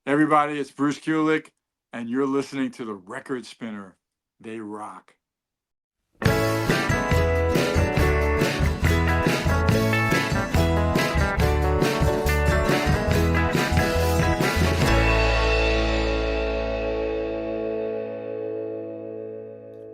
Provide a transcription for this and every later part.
Everybody, it's Bruce Kulick, and you're listening to the Record Spinner. They rock.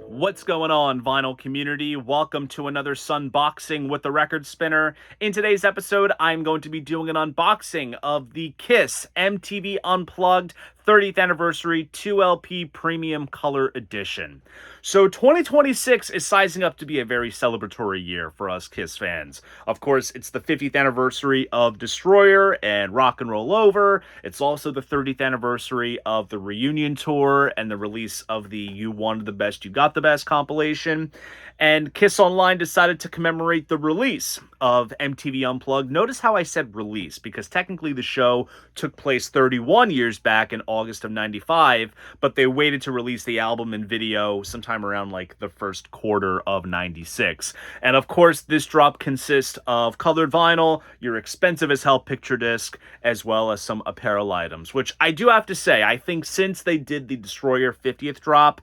What's going on, vinyl community? Welcome to another Sunboxing with the Record Spinner. In today's episode, I'm going to be doing an unboxing of the Kiss MTV Unplugged 30th Anniversary 2LP Premium Color Edition. So 2026 is sizing up to be a very celebratory year for us Kiss fans. Of course, it's the 50th anniversary of Destroyer and Rock and Roll Over. It's also the 30th anniversary of the Reunion Tour and the release of the You Wanted the Best, You Got the Best compilation. And Kiss Online decided to commemorate the release of MTV Unplugged. Notice how I said release, because technically the show took place 31 years back in August of 95, but they waited to release the album and video sometime around like the first quarter of 96. And of course, this drop consists of colored vinyl, your expensive as hell picture disc, as well as some apparel items, which I do have to say, I think since they did the Destroyer 50th drop,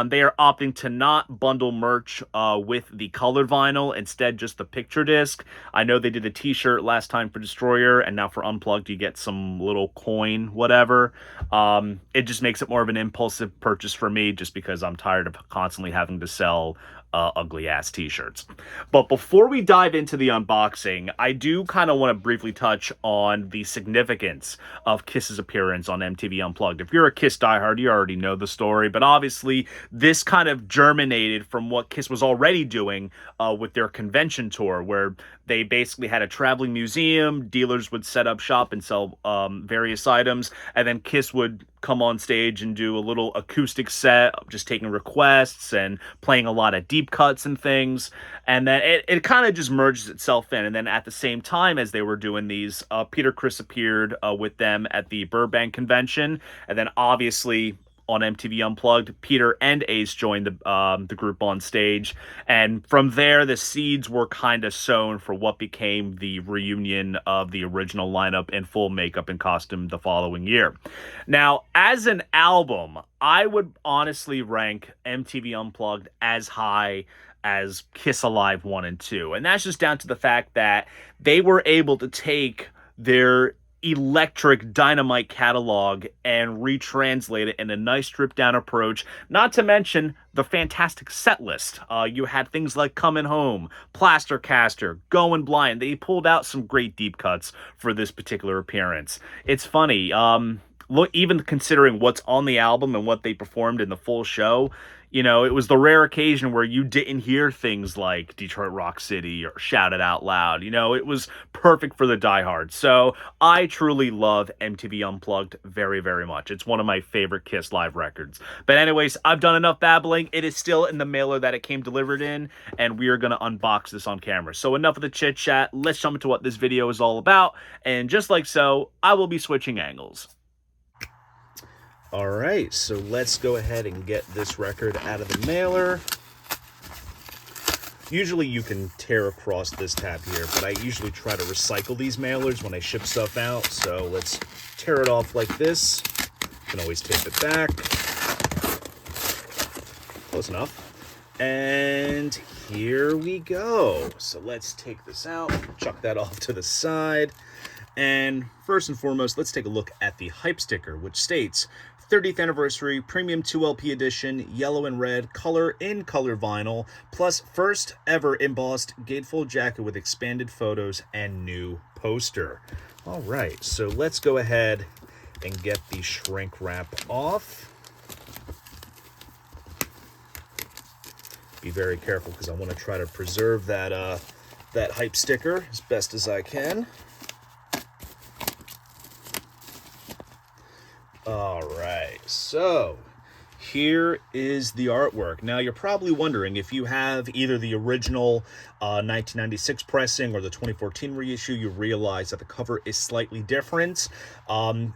they are opting to not bundle merch with the colored vinyl, instead just the picture disc. I know they did a t-shirt last time for Destroyer, and now for Unplugged you get some little coin, whatever. It just makes it more of an impulsive purchase for me, just because I'm tired of constantly having to sell ugly ass t-shirts. But before we dive into the unboxing, I do kind of want to briefly touch on the significance of Kiss's appearance on MTV Unplugged. If you're a Kiss diehard, you already know the story, but obviously this kind of germinated from what Kiss was already doing with their convention tour, where they basically had a traveling museum, dealers would set up shop and sell various items, and then Kiss would come on stage and do a little acoustic set, just taking requests and playing a lot of deep cuts and things. And then it kind of just merges itself in. And then at the same time as they were doing these, Peter Criss appeared with them at the Burbank convention. And then obviously on MTV Unplugged, Peter and Ace joined the group on stage, and from there the seeds were kind of sown for what became the reunion of the original lineup in full makeup and costume the following year. Now, as an album, I would honestly rank MTV Unplugged as high as Kiss Alive 1 and 2, and that's just down to the fact that they were able to take their electric dynamite catalog and retranslate it in a nice stripped down approach, not to mention the fantastic set list. You had things like Coming Home, Plaster Caster, Going Blind. They pulled out some great deep cuts for this particular appearance. It's funny, look, even considering what's on the album and what they performed in the full show, you know, it was the rare occasion where you didn't hear things like Detroit Rock City or Shout It Out Loud. You know, it was perfect for the diehards. So I truly love MTV Unplugged very, very much. It's one of my favorite Kiss live records. But anyways, I've done enough babbling. It is still in the mailer that it came delivered in, and we are going to unbox this on camera. So enough of the chit chat. Let's jump into what this video is all about. And just like so, I will be switching angles. All right, so let's go ahead and get this record out of the mailer. Usually you can tear across this tab here, but I usually try to recycle these mailers when I ship stuff out. So let's tear it off like this. You can always tape it back. Close enough. And here we go. So let's take this out, chuck that off to the side. And first and foremost, let's take a look at the hype sticker, which states 30th Anniversary Premium 2LP Edition, yellow and red, color in color vinyl, plus first ever embossed gatefold jacket with expanded photos and new poster. All right, so let's go ahead and get the shrink wrap off. Be very careful because I want to try to preserve that that hype sticker as best as I can. All right, so here is the artwork. Now, you're probably wondering if you have either the original 1996 pressing or the 2014 reissue, you realize that the cover is slightly different.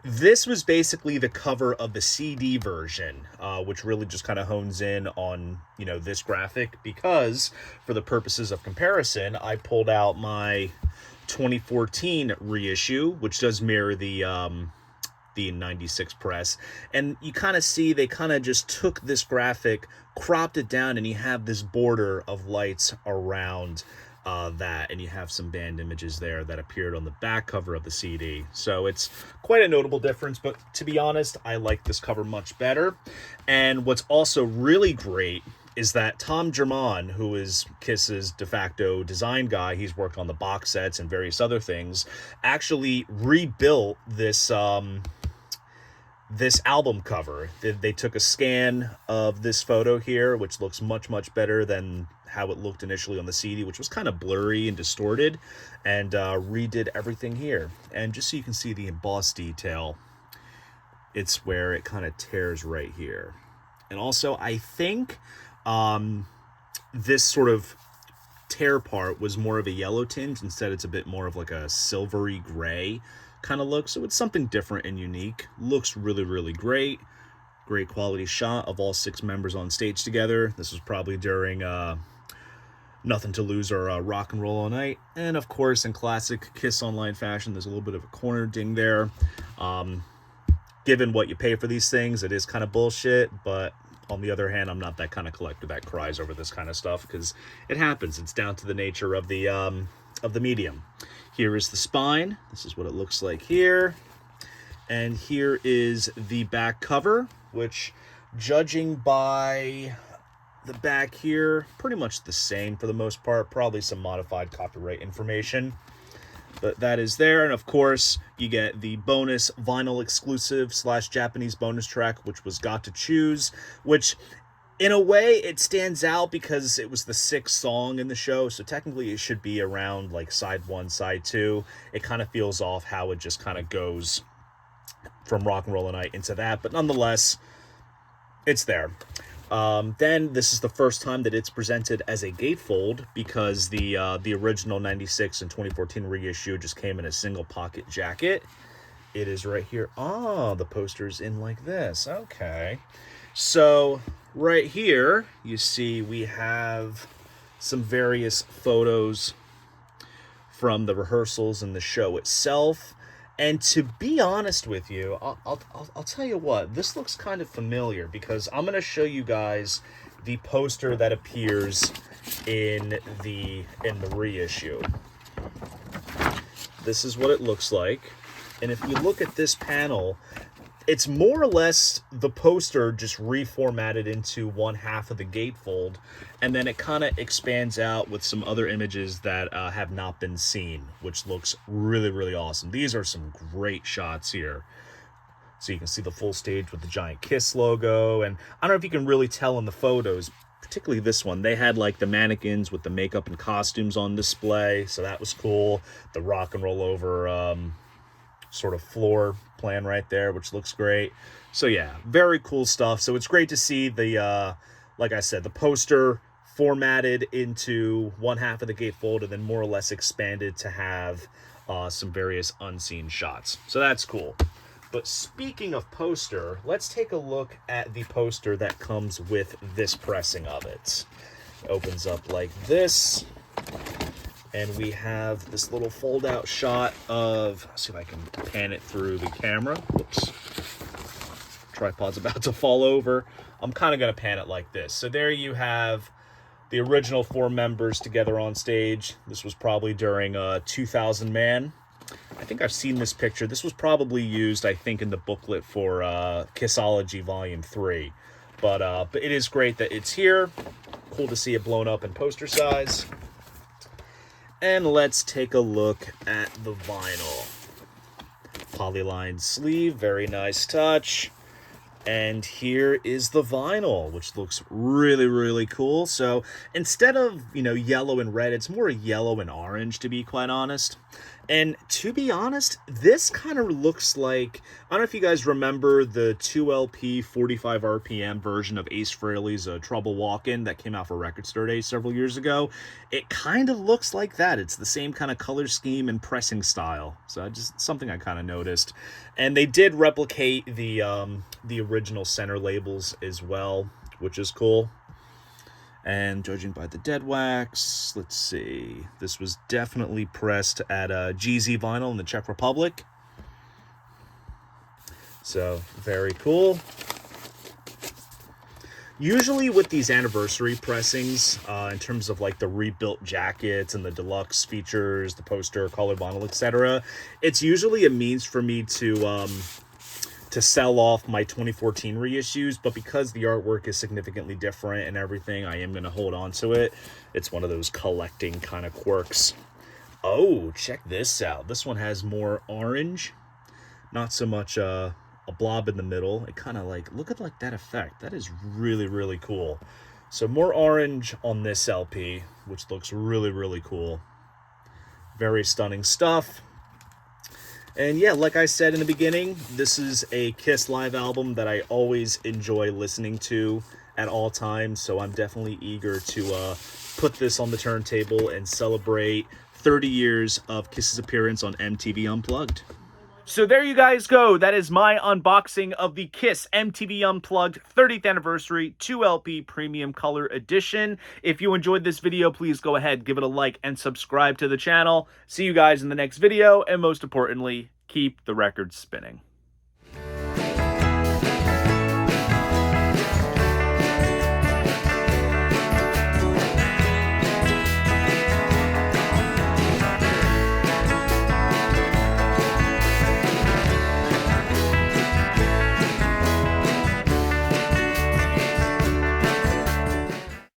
This was basically the cover of the CD version, which really just kind of hones in on, you know, this graphic, because for the purposes of comparison, I pulled out my 2014 reissue, which does mirror the the 96 press. And you kind of see they kind of just took this graphic, cropped it down, and you have this border of lights around that, and you have some band images there that appeared on the back cover of the CD. So it's quite a notable difference, but to be honest, I like this cover much better. And what's also really great is that Tom German, who is Kiss's de facto design guy, he's worked on the box sets and various other things, actually rebuilt this this album cover. They took a scan of this photo here, which looks much, much better than how it looked initially on the CD, which was kind of blurry and distorted, and redid everything here. And just so you can see the embossed detail, it's where it kind of tears right here. And also, I think this sort of tear part was more of a yellow tinge. Instead, it's a bit more of like a silvery gray kind of look. So it's something different and unique. Looks really, really great. Great quality shot of all 6 members on stage together. This was probably during Nothing to Lose or Rock and Roll All Night. And of course, in classic Kiss Online fashion, there's a little bit of a corner ding there. Given what you pay for these things, it is kind of bullshit, but on the other hand, I'm not that kind of collector that cries over this kind of stuff, because it happens. It's down to the nature of the medium. Here is the spine. This is what it looks like here. And here is the back cover, which, judging by the back here, pretty much the same for the most part. Probably some modified copyright information, but that is there. And of course, you get the bonus vinyl exclusive / Japanese bonus track, which was Got to Choose, which in a way it stands out because it was the 6th song in the show. So technically it should be around like side 1, side 2. It kind of feels off how it just kind of goes from Rock and Roll Night into that, but nonetheless, it's there. Then this is the first time that it's presented as a gatefold, because the original 96 and 2014 reissue just came in a single pocket jacket. It is right here. Oh, the poster's in like this. Okay. So right here, you see we have some various photos from the rehearsals and the show itself. And to be honest with you, I'll tell you what, this looks kind of familiar, because I'm going to show you guys the poster that appears in the reissue. This is what it looks like. And if you look at this panel, it's more or less the poster just reformatted into one half of the gatefold, and then it kind of expands out with some other images that have not been seen, which looks really, really awesome. These are some great shots here. So you can see the full stage with the giant Kiss logo, and I don't know if you can really tell in the photos, particularly this one, they had like the mannequins with the makeup and costumes on display, so that was cool. The rock and roll over sort of floor plan right there, which looks great. So yeah, very cool stuff. So it's great to see the like I said, the poster formatted into one half of the gatefold and then more or less expanded to have some various unseen shots. So that's cool. But speaking of poster, let's take a look at the poster that comes with this pressing of it. It opens up like this, and we have this little fold-out shot of, let's see if I can pan it through the camera. Whoops. Tripod's about to fall over. I'm kind of going to pan it like this. So there you have the original 4 members together on stage. This was probably during 2000 Man. I think I've seen this picture. This was probably used, I think, in the booklet for Kissology Volume 3. But it is great that it's here. Cool to see it blown up in poster size. And let's take a look at the vinyl. Polylined sleeve, very nice touch. And here is the vinyl, which looks really, really cool. So instead of, yellow and red, it's more yellow and orange, to be quite honest. And to be honest, this kind of looks like, I don't know if you guys remember the 2LP 45 RPM version of Ace Frehley's Trouble Walkin' that came out for Record Store Day several years ago. It kind of looks like that. It's the same kind of color scheme and pressing style. So just something I kind of noticed. And they did replicate the original center labels as well, which is cool. And judging by the dead wax, let's see. This was definitely pressed at GZ Vinyl in the Czech Republic. So, very cool. Usually with these anniversary pressings, in terms of like the rebuilt jackets and the deluxe features, the poster, color vinyl, etc., it's usually a means for me to sell off my 2014 reissues, but because the artwork is significantly different and everything, I am going to hold on to it. It's one of those collecting kind of quirks. Oh, check this out. This one has more orange, not so much a blob in the middle. It kind of like, look at like that effect. That is really, really cool. So more orange on this LP, which looks really, really cool. Very stunning stuff. And yeah, like I said in the beginning, this is a Kiss live album that I always enjoy listening to at all times. So I'm definitely eager to put this on the turntable and celebrate 30 years of Kiss's appearance on MTV Unplugged. So there you guys go. That is my unboxing of the Kiss MTV Unplugged 30th Anniversary 2LP Premium Color Edition. If you enjoyed this video, please go ahead, give it a like, and subscribe to the channel. See you guys in the next video, and most importantly, keep the records spinning.